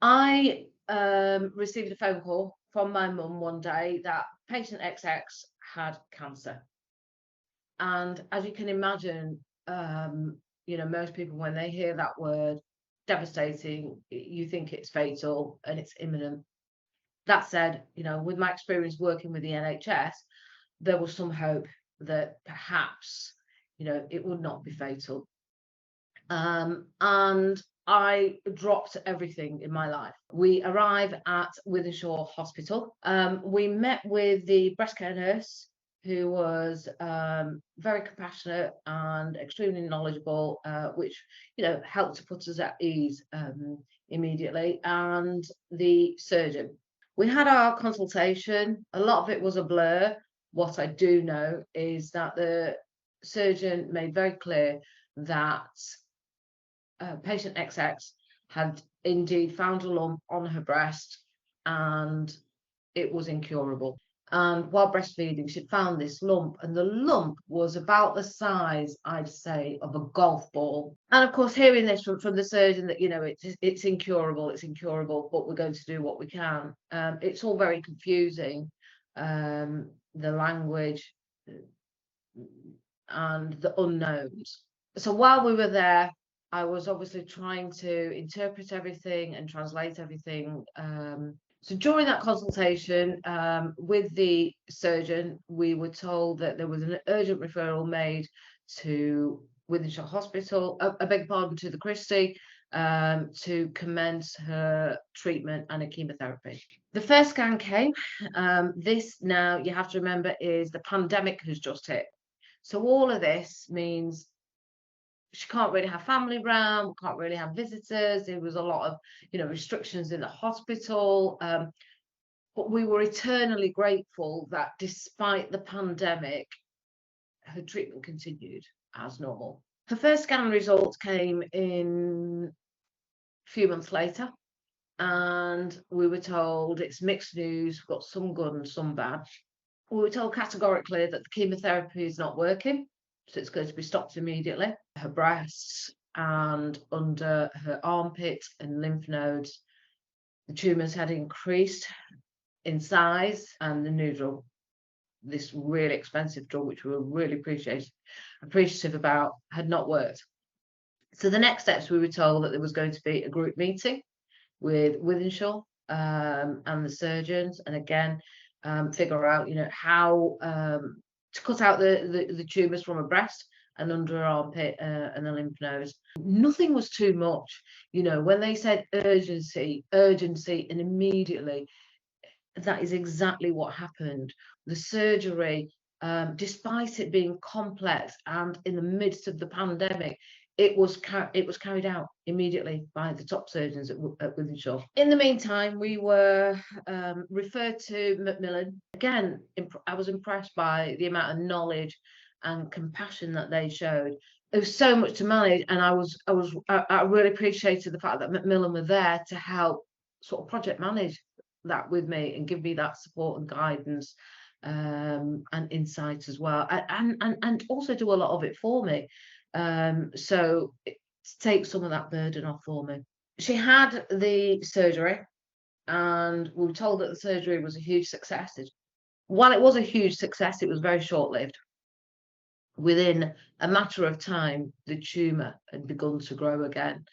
I received a phone call from my mum one day that patient XX had cancer. And as you can imagine, most people, when they hear that word, devastating, you think it's fatal and it's imminent. That said, with my experience working with the NHS, there was some hope that perhaps, it would not be fatal. And I dropped everything in my life. We arrive at Wythenshawe Hospital. We met with the breast care nurse, who was very compassionate and extremely knowledgeable, which helped to put us at ease immediately. And the surgeon. We had our consultation. A lot of it was a blur. What I do know is that the surgeon made very clear that patient XX had indeed found a lump on her breast and it was incurable. And while breastfeeding, she'd found this lump, and the lump was about the size, I'd say, of a golf ball. And of course, hearing this from the surgeon that, it's incurable, but we're going to do what we can. It's all very confusing, the language and the unknowns. So while we were there, I was obviously trying to interpret everything and translate everything. So during that consultation with the surgeon, we were told that there was an urgent referral made to Wythenshawe Hospital, I beg pardon, to the Christie, to commence her treatment and a chemotherapy. The first scan came. This, now you have to remember, is the pandemic has just hit. So all of this means she can't really have family around, can't really have visitors. There was a lot of, restrictions in the hospital. But we were eternally grateful that despite the pandemic, her treatment continued as normal. Her first scan results came in a few months later, and we were told it's mixed news. We've got some good and some bad. We were told categorically that the chemotherapy is not working, so it's going to be stopped immediately. Her breasts and under her armpit and lymph nodes, the tumours had increased in size, and the new drug, this really expensive drug, which we were really appreciative about, had not worked. So the next steps, we were told that there was going to be a group meeting with Wythenshawe and the surgeons, and again, figure out, how to cut out the tumours from her breast and under her armpit and the lymph nodes. Nothing was too much. When they said urgency, and immediately, that is exactly what happened. The surgery, despite it being complex and in the midst of the pandemic, it was carried out immediately by the top surgeons at Wythenshawe. In the meantime, we were referred to Macmillan. Again, I was impressed by the amount of knowledge and compassion that they showed. There was so much to manage, and I really appreciated the fact that Macmillan were there to help sort of project manage that with me and give me that support and guidance and insights as well, and also do a lot of it for me. So to take some of that burden off for me. She had the surgery, and we were told that the surgery was a huge success. While it was a huge success, it was very short-lived. Within a matter of time, the tumour had begun to grow again,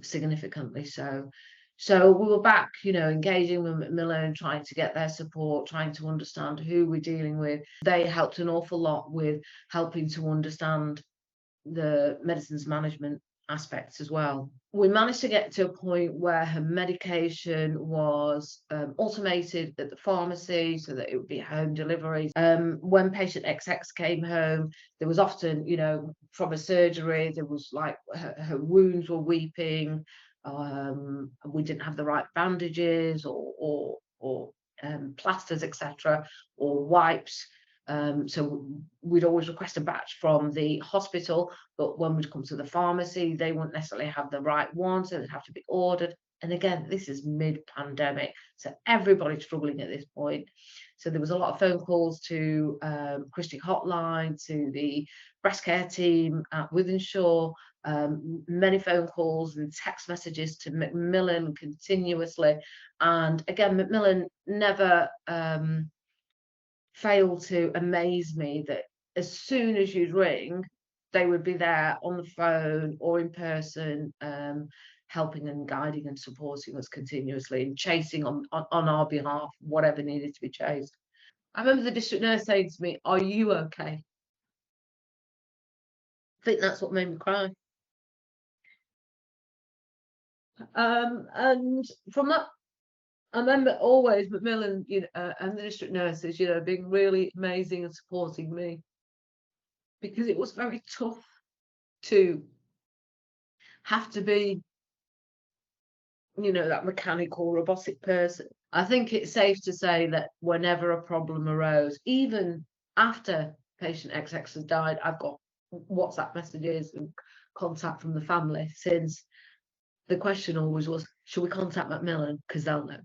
significantly so. So we were back, engaging with Macmillan, trying to get their support, trying to understand who we're dealing with. They helped an awful lot with helping to understand the medicines management aspects as well. We managed to get to a point where her medication was automated at the pharmacy so that it would be home delivery. When patient XX came home, there was often, from a surgery, there was like her wounds were weeping. We didn't have the right bandages or plasters, etc., or wipes. So we'd always request a batch from the hospital, but when we'd come to the pharmacy, they wouldn't necessarily have the right one, so they'd have to be ordered. And again, this is mid-pandemic, so everybody's struggling at this point. So there was a lot of phone calls to Christie Hotline, to the breast care team at Wythenshawe, many phone calls and text messages to Macmillan continuously. And again, Macmillan never failed to amaze me that as soon as you'd ring, they would be there on the phone or in person, helping and guiding and supporting us continuously and chasing on our behalf, whatever needed to be chased. I remember the district nurse saying to me, "Are you okay?" I think that's what made me cry. And from that, I remember always Macmillan, and the district nurses, being really amazing and supporting me, because it was very tough to have to be, that mechanical robotic person. I think it's safe to say that whenever a problem arose, even after patient XX has died, I've got WhatsApp messages and contact from the family, since the question always was, should we contact Macmillan? Because they'll know.